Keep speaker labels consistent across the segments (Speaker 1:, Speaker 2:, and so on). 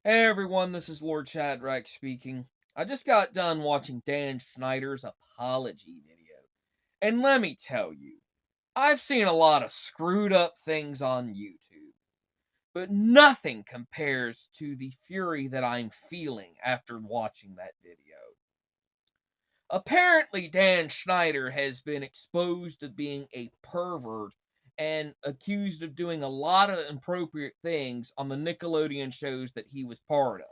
Speaker 1: Hey everyone, this is Lord Shadrach speaking. I just got done watching Dan Schneider's apology video. And let me tell you, I've seen a lot of screwed up things on YouTube, but nothing compares to the fury that I'm feeling after watching that video. Apparently, Dan Schneider has been exposed as being a pervert and accused of doing a lot of inappropriate things on the Nickelodeon shows that he was part of.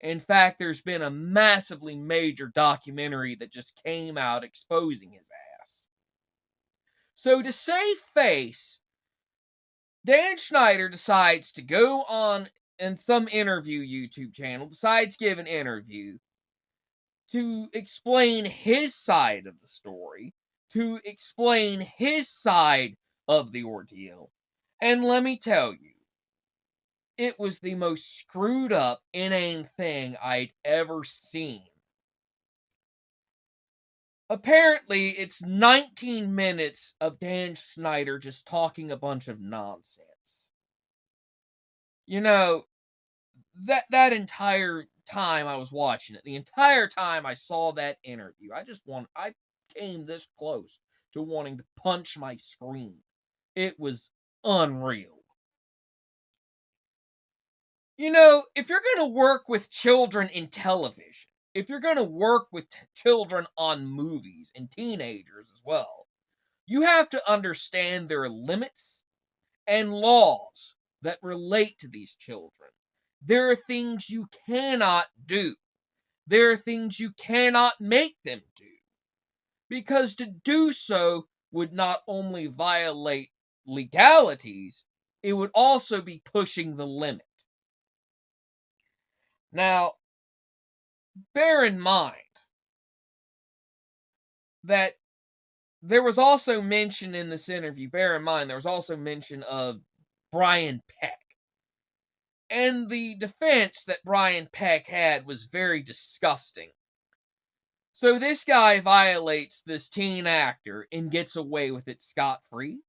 Speaker 1: In fact, there's been a massively major documentary that just came out exposing his ass. So to save face, Dan Schneider decides to go on in some interview YouTube channel, decides to give an interview to explain his side of the story, to explain his side of the ordeal. And let me tell you, it was the most screwed up, inane thing I'd ever seen. Apparently, it's 19 minutes of Dan Schneider just talking a bunch of nonsense. You know, that entire time I was watching it, the entire time I saw that interview, I came this close to wanting to punch my screen. It was unreal. You know, if you're going to work with children in television, if you're going to work with children on movies and teenagers as well, you have to understand there are limits and laws that relate to these children. There are things you cannot do. There are things you cannot make them do. Because to do so would not only violate legalities, it would also be pushing the limit. Now, bear in mind that there was also mention in this interview, bear in mind, there was also mention of Brian Peck. And the defense that Brian Peck had was very disgusting. So this guy violates this teen actor and gets away with it scot-free.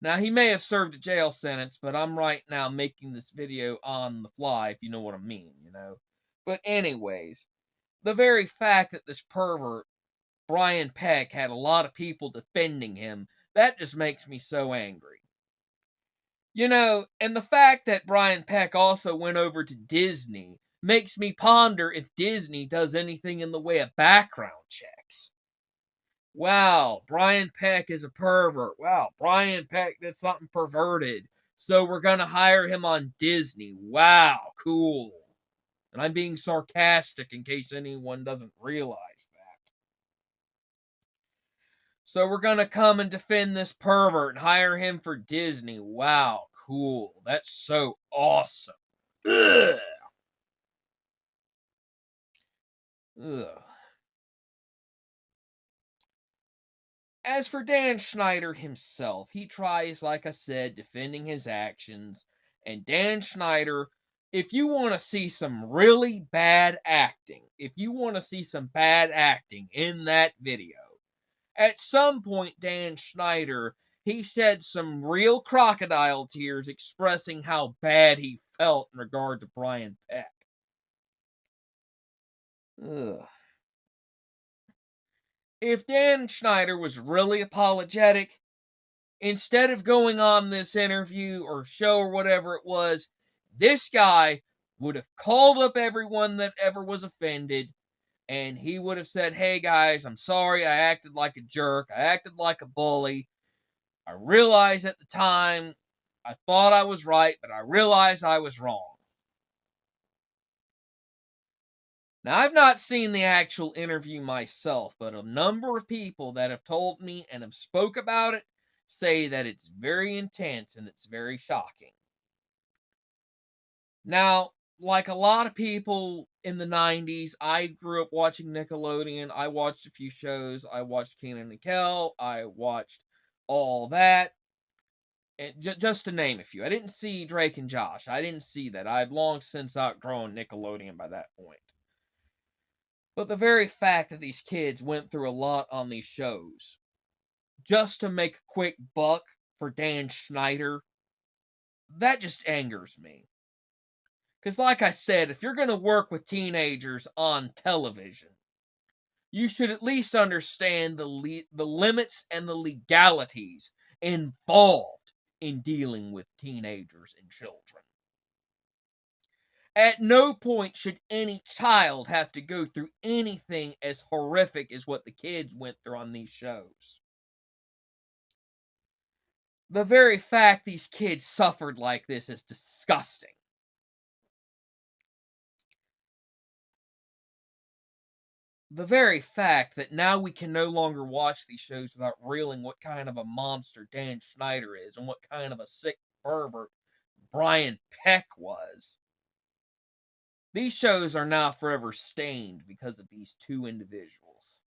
Speaker 1: Now, he may have served a jail sentence, but I'm right now making this video on the fly, if you know what I mean, But anyways, the very fact that this pervert, Brian Peck, had a lot of people defending him, that just makes me so angry. And the fact that Brian Peck also went over to Disney makes me ponder if Disney does anything in the way of background checks. Wow, Brian Peck is a pervert. Wow, Brian Peck did something perverted. So we're going to hire him on Disney. Wow, cool. And I'm being sarcastic in case anyone doesn't realize that. So we're going to come and defend this pervert and hire him for Disney. Wow, cool. That's so awesome. Ugh. Ugh. As for Dan Schneider himself, he tries, like I said, defending his actions. And Dan Schneider, if you want to see some really bad acting, if you want to see some bad acting in that video, at some point, Dan Schneider, he shed some real crocodile tears expressing how bad he felt in regard to Brian Peck. Ugh. If Dan Schneider was really apologetic, instead of going on this interview or show or whatever it was, this guy would have called up everyone that ever was offended, and he would have said, hey guys, I'm sorry I acted like a jerk, I acted like a bully. I realized at the time I thought I was right, but I realized I was wrong. Now, I've not seen the actual interview myself, but a number of people that have told me and have spoke about it say that it's very intense and it's very shocking. Now, like a lot of people in the 90s, I grew up watching Nickelodeon. I watched a few shows. I watched Kenan and Kel. I watched all that. And just to name a few. I didn't see Drake and Josh. I didn't see that. I had long since outgrown Nickelodeon by that point. But the very fact that these kids went through a lot on these shows, just to make a quick buck for Dan Schneider, that just angers me. Because, like I said, if you're going to work with teenagers on television, you should at least understand the limits and the legalities involved in dealing with teenagers and children. At no point should any child have to go through anything as horrific as what the kids went through on these shows. The very fact these kids suffered like this is disgusting. The very fact that now we can no longer watch these shows without realizing what kind of a monster Dan Schneider is and what kind of a sick pervert Brian Peck was. These shows are now forever stained because of these two individuals.